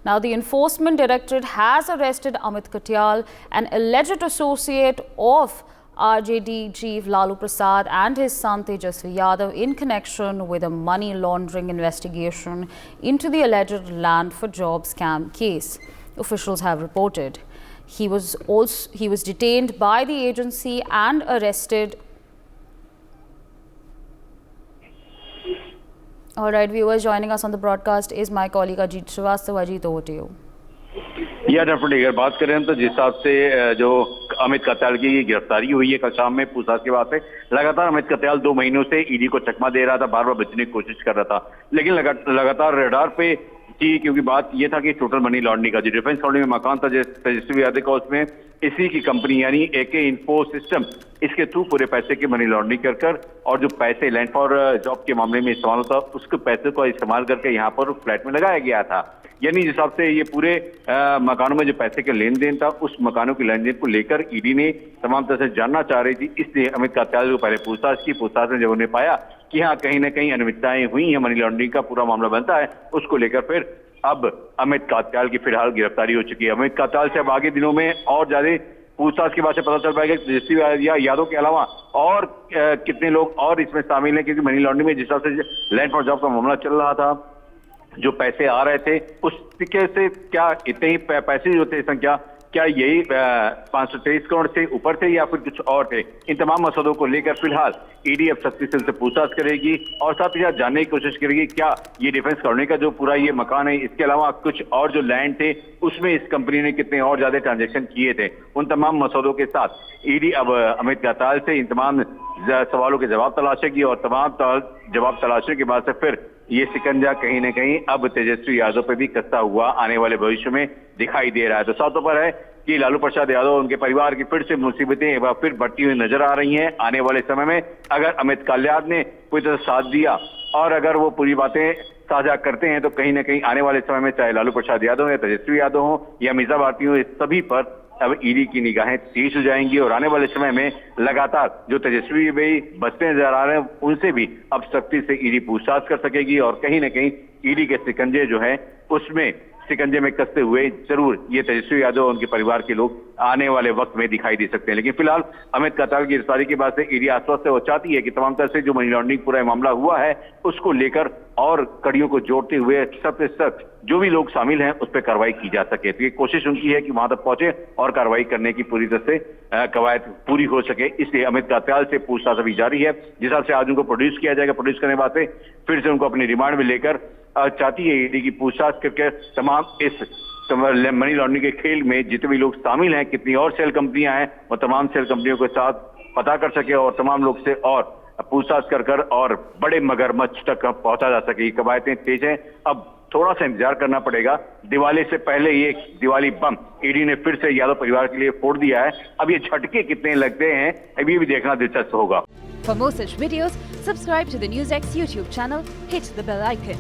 Now, the Enforcement Directorate has arrested Amit Katyal, an alleged associate of RJD chief Lalu Prasad and his son Tejasvi Yadav in connection with a money laundering investigation into the alleged land for jobs scam case, officials have reported. He was detained by the agency and arrested. All right, viewers, joining us on the broadcast is my colleague Ajit Srivastava. Ajit, over to you. Definitely अगर बात करें तो जिस हिसाब से जो अमित कत्याल की गिरफ्तारी हुई है कल शाम में पूछताछ के बाद से लगातार अमित कत्याल 2 महीनों से ईडी को चकमा दे रहा था, बार बार बचने की कोशिश कर रहा था, लेकिन लगातार रडार पे थी, क्योंकि बात यह था कि टोटल मनी लॉन्ड्रिंग का जो डिफेंस कॉलोनी में मकान था तेजस्वी यादव का, उसमें इसी की कंपनी यानी एके इन्फो सिस्टम, इसके थ्रू पूरे पैसे की मनी लॉन्ड्रिंग कर और जो पैसे लैंड फॉर जॉब के मामले में इस्तेमाल होता उसके पैसे को इस्तेमाल करके यहाँ पर फ्लैट में लगाया गया था। यानी जिस हिसाब से ये पूरे मकानों में जो पैसे के लेन देन था, उस मकानों के लेन देन को लेकर ईडी ने तमाम तरह से जानना चाह रही थी, इसलिए अमित कत्याल को पहले पूछताछ की। पूछताछ में जब उन्हें पाया कि हाँ कहीं ना कहीं अनियमितताएं हुई हैं, मनी लॉन्ड्रिंग का पूरा मामला बनता है, उसको लेकर फिर अब अमित कत्याल की फिलहाल गिरफ्तारी हो चुकी है। अमित कत्याल से अब आगे दिनों में और ज्यादा पूछताछ के बाद से पता चल पाएगा तेजस्वी यादव के अलावा और कितने लोग और इसमें शामिल हैं, क्योंकि मनी लॉन्ड्रिंग में जिस हिसाब से लैंड फॉर जॉब का मामला चल रहा था, जो पैसे आ रहे थे उसके से क्या इतने ही पैसे जो थे संख्या क्या यही 523 करोड़ से ऊपर थे या फिर कुछ और थे। इन तमाम मसलों को लेकर फिलहाल ईडी अब सख्ती से पूछताछ करेगी और साथ ही साथ जानने की कोशिश करेगी क्या ये डिफेंस कॉलोनी का जो पूरा ये मकान है, इसके अलावा कुछ और जो लैंड थे उसमें इस कंपनी ने कितने और ज्यादा ट्रांजेक्शन किए थे। उन तमाम मसलों के साथ ईडी अब अमित कत्याल से इन तमाम सवालों के जवाब तलाशेगी और तमाम जवाब तलाशने के बाद से फिर ये शिकंजा कहीं न कहीं अब तेजस्वी यादव पे भी कसता हुआ आने वाले भविष्य में दिखाई दे रहा है। तो साफ तौर पर है कि लालू प्रसाद यादव उनके परिवार की फिर से मुसीबतें एक बार फिर बढ़ती हुई नजर आ रही हैं। आने वाले समय में अगर अमित कत्याल ने पूरी तरह साथ दिया और अगर वो पूरी बातें साझा करते हैं तो कहीं ना कहीं आने वाले समय में चाहे लालू प्रसाद यादव या तेजस्वी यादव हो या मीसा भारती हो, इस सभी पर अब ईडी की निगाहें तेज हो जाएंगी और आने वाले समय में लगातार जो तेजस्वी भाई बचते नजर आ रहे हैं उनसे भी अब सख्ती से ईडी पूछताछ कर सकेगी और कहीं ना कहीं ईडी के शिकंजे जो है उसमें शिकंजे में कसते हुए जरूर ये तेजस्वी यादव और उनके परिवार के लोग आने वाले वक्त में दिखाई दे सकते हैं। लेकिन फिलहाल अमित कत्याल की गिरफ्तारी के बाद से ईडी आश्वस्त हो चाहती है कि तमाम तरह से जो मनी लॉन्ड्रिंग पूरा मामला हुआ है उसको लेकर और कड़ियों को जोड़ते हुए सख्त से सख्त जो भी लोग शामिल हैं उस पर कार्रवाई की जा सके। तो ये कोशिश उनकी है कि वहां तक पहुंचे और कार्रवाई करने की पूरी तरह से कवायद पूरी हो सके, इसलिए अमित कत्याल से पूछताछ अभी जारी है। जिस हिसाब से आज उनको प्रोड्यूस किया जाएगा, प्रोड्यूस करने के बाद से फिर से उनको अपनी रिमांड में लेकर चाहती है ईडी की पूछताछ करके तमाम इस मनी लॉन्ड्रिंग के खेल में जितने भी लोग शामिल हैं, कितनी और सेल कंपनियां हैं, वो तमाम सेल कंपनियों के साथ पता कर सके और तमाम लोग से और पूछताछ कर और बड़े मगरमच्छ तक पहुंचा जा सके। कवायदें तेज हैं, अब थोड़ा सा इंतजार करना पड़ेगा। दिवाली से पहले ये दिवाली बम ईडी ने फिर से यादव परिवार के लिए फोड़ दिया है। अब ये झटके कितने लगते हैं अभी भी देखना दिलचस्प होगा। For more such videos, subscribe to the NewsX YouTube channel, hit the bell icon.